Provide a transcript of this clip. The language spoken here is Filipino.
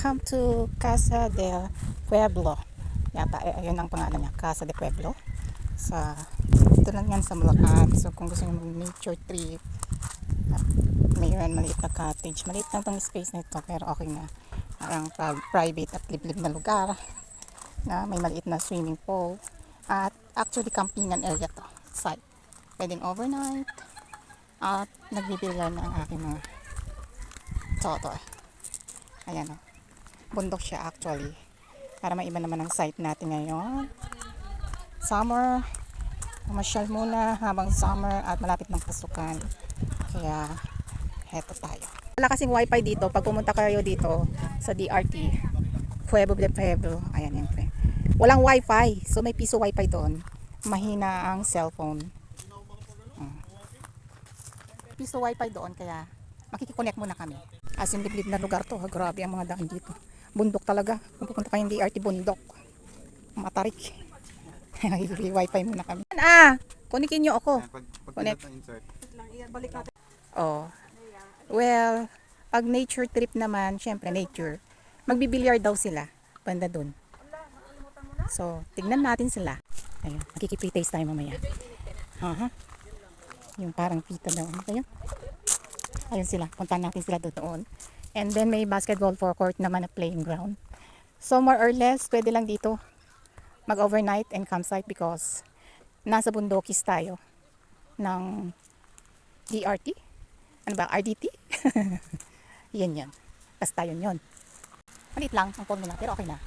Come to Casa del Pueblo. Yata, ayun ang pangalan niya, Casa del Pueblo. Ito lang yan sa Bulacan. So, kung gusto nyo mag-nature trip, mayroon maliit na cottage. Maliit lang tong space na ito, pero okay na. Parang private at liblib na lugar na may maliit na swimming pool. At actually, campingan area to. Site. Pwedeng overnight. At nagbibilyan na ang aking mga toto. Ayan o. Bundok siya actually. Para maiba naman ang site natin ngayon. Summer. Masyal muna habang summer at malapit ng pasukan. Kaya, heto tayo. Wala kasing wifi dito. Pag pumunta kayo dito sa DRT, Pueblo de Pueblo. Ayan yan. Walang wifi. So may piso wifi doon. Mahina ang cellphone. Piso wifi doon. Kaya makikiconnect muna kami. As in liblib na lugar to. Grabe ang mga daan dito. Bundok talaga. Kung pupunta kayong DRT, bundok. Matarik. Wifi muna kami. Kunikin nyo ako. Connect. Oh. Well, pag nature trip naman, syempre nature. Magbibilyar daw sila. Banda dun. So, tignan natin sila. Ayun, makikipitaste tayo mamaya. Yung parang pita daw. Ayun. Ayun sila. Puntahan natin sila doon. And then may basketball court naman na playing ground. So more or less, pwede lang dito mag-overnight and campsite because nasa bundokis tayo ng DRT. Ano ba? RDT? Yan. Basta yun. Malit lang ang formula pero okay na.